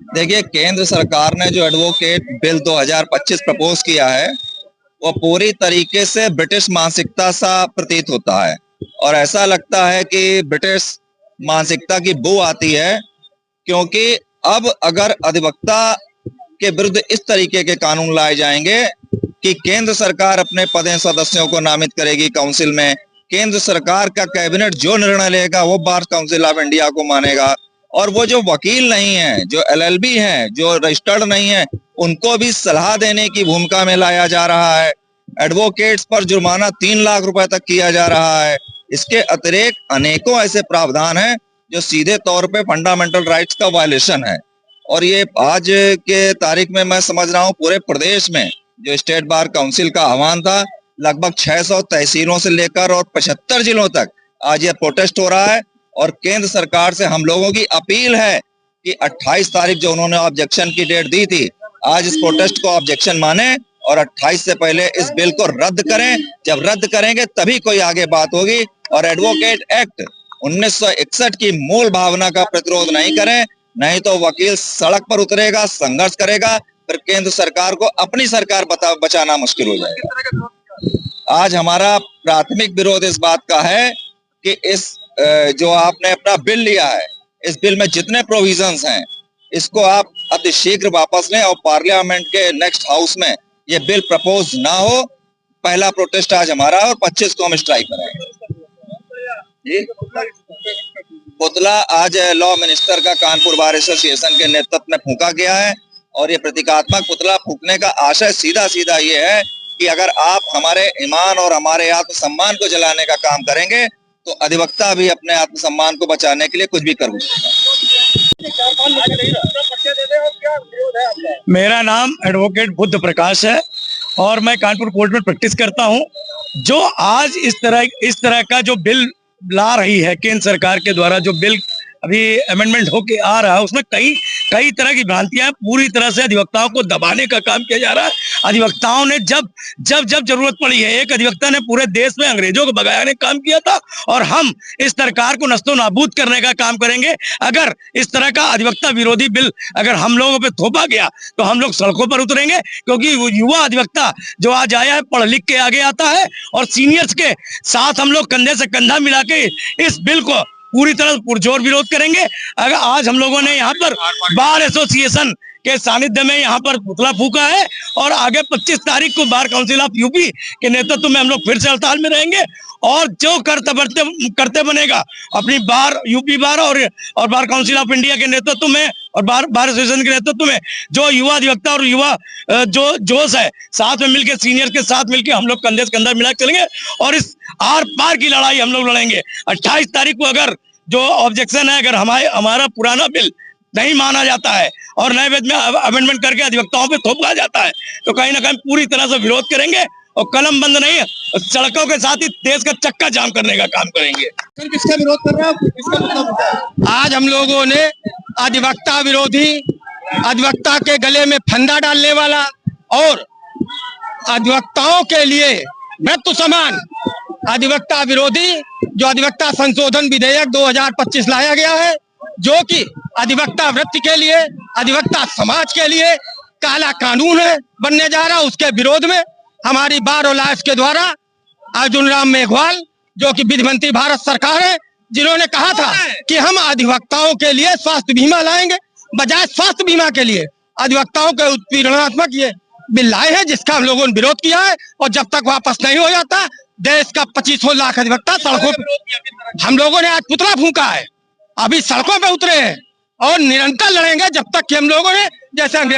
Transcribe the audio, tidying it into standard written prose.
देखिए, केंद्र सरकार ने जो एडवोकेट बिल 2025 प्रपोज किया है, वो पूरी तरीके से ब्रिटिश मानसिकता सा प्रतीत होता है और ऐसा लगता है कि ब्रिटिश मानसिकता की बू आती है, क्योंकि अब अगर अधिवक्ता के विरुद्ध इस तरीके के कानून लाए जाएंगे कि केंद्र सरकार अपने पदें सदस्यों को नामित करेगी काउंसिल में, केंद्र सरकार का कैबिनेट जो निर्णय लेगा वो बार काउंसिल ऑफ इंडिया को मानेगा, और वो जो वकील नहीं है, जो एलएलबी हैं, जो रजिस्टर्ड नहीं है, उनको भी सलाह देने की भूमिका में लाया जा रहा है। एडवोकेट्स पर जुर्माना 3 लाख रुपए तक किया जा रहा है। इसके अतिरिक्त अनेकों ऐसे प्रावधान हैं जो सीधे तौर पे फंडामेंटल राइट्स का वायलेशन है। और ये आज के तारीख में मैं समझ रहा हूँ पूरे प्रदेश में जो स्टेट बार काउंसिल का आह्वान था, लगभग 600 तहसीलों से लेकर और 75 जिलों तक आज ये प्रोटेस्ट हो रहा है। और केंद्र सरकार से हम लोगों की अपील है कि 28 तारीख जो उन्होंने ऑब्जेक्शन की डेट दी थी, आज इस प्रोटेस्ट को ऑब्जेक्शन माने और 28 से पहले इस बिल को रद्द करें। जब रद्द करेंगे तभी कोई आगे बात होगी। और एडवोकेट एक्ट 1961 की मूल भावना का प्रतिरोध नहीं करें, नहीं तो वकील सड़क पर उतरेगा, संघर्ष करेगा, फिर केंद्र सरकार को अपनी सरकार बचाना मुश्किल हो जाएगा। आज हमारा प्राथमिक विरोध इस बात का है कि इस जो आपने अपना बिल लिया है, इस बिल में जितने प्रोविजंस हैं, इसको आप अतिशीघ्र वापस लें और पार्लियामेंट के नेक्स्ट हाउस में ये बिल प्रपोज ना हो। पहला प्रोटेस्ट आज हमारा और 25 को हम स्ट्राइक करेंगे। पुतला आज लॉ मिनिस्टर का कानपुर बार एसोसिएशन के नेतृत्व में फूंका गया है और ये प्रतीकात्मक पुतला फूंकने का आशय सीधा सीधा ये है कि अगर आप हमारे ईमान और हमारे आत्मसम्मान को जलाने का काम करेंगे तो अधिवक्ता भी अपने आत्मसम्मान को बचाने के लिए कुछ भी कर सकता है। मेरा नाम एडवोकेट बुद्ध प्रकाश है और मैं कानपुर कोर्ट में प्रैक्टिस करता हूं। जो आज इस तरह का जो बिल ला रही है केंद्र सरकार के द्वारा, जो बिल अभी अमेंडमेंट होके आ रहा है, उसमें कई तरह की भ्रांतियां, पूरी तरह से अधिवक्ताओं को दबाने का काम किया जा रहा है। अधिवक्ताओं ने जब जरूरत पड़ी है, एक अधिवक्ता ने पूरे देश में अंग्रेजों को भगाने का काम किया था और हम इस सरकार को नस्तो नाबूद करने का काम करेंगे। अगर इस तरह का अधिवक्ता विरोधी बिल अगर हम लोगों पे थोपा गया तो हम लोग सड़कों पर उतरेंगे, क्योंकि युवा अधिवक्ता जो आज आया है पढ़ लिख के आगे आता है और सीनियर्स के साथ हम लोग कंधे से कंधा मिला के इस बिल को पूरी तरह पुरजोर विरोध करेंगे। अगर आज हम लोगों ने यहाँ पर बार एसोसिएशन के सानिध्य में यहाँ पर पुतला फूका है और आगे 25 तारीख को बार काउंसिल ऑफ यूपी के नेतृत्व में हम लोग फिर से हड़ताल में रहेंगे और जो करते बनेगा अपनी बार यूपी बार और बार काउंसिल ऑफ इंडिया के नेतृत्व में और बार एसोसिएशन के नेतृत्व में जो युवा अधिवक्ता और युवा जो जोश है, साथ में मिलकर सीनियर के साथ मिलकर हम लोग कंधे से कंधा मिला चलेंगे और इस आर पार की लड़ाई हम लोग लड़ेंगे। 28 तारीख को अगर जो ऑब्जेक्शन है, अगर हमारा पुराना बिल नहीं माना जाता है और नए विधि में अमेंडमेंट करके अधिवक्ताओं पे थोपा जाता है तो कहीं ना कहीं पूरी तरह से विरोध करेंगे और कलम बंद नहीं, सड़कों के साथ ही देश का चक्का जाम करने का काम करेंगे। किसका विरोध कर रहे हैं? किसका मतलब? आज हम लोगों ने अधिवक्ता विरोधी, अधिवक्ता के गले में फंदा डालने वाला और अधिवक्ताओं के लिए मृत्यु समान अधिवक्ता विरोधी जो अधिवक्ता संशोधन विधेयक 2025 लाया गया है, जो कि अधिवक्ता वृत्ति के लिए, अधिवक्ता समाज के लिए काला कानून है बनने जा रहा। उसके विरोध में हमारी बार ऑलाइफ के द्वारा अर्जुन राम मेघवाल, जो कि विधि मंत्री भारत सरकार है, जिन्होंने कहा था कि हम अधिवक्ताओं के लिए स्वास्थ्य बीमा लाएंगे, बजाय स्वास्थ्य बीमा के लिए अधिवक्ताओं के उत्पीड़नात्मक ये बिल लाए हैं, जिसका हम लोगों ने विरोध किया है। और जब तक वापस नहीं हो जाता, देश का 25 लाख अधिवक्ता सड़कों पे, हम लोगों ने आज पुतला फूंका है, अभी सड़कों पे उतरे हैं और निरंतर लड़ेंगे जब तक कि हम लोगों ने जैसे अंग्रेज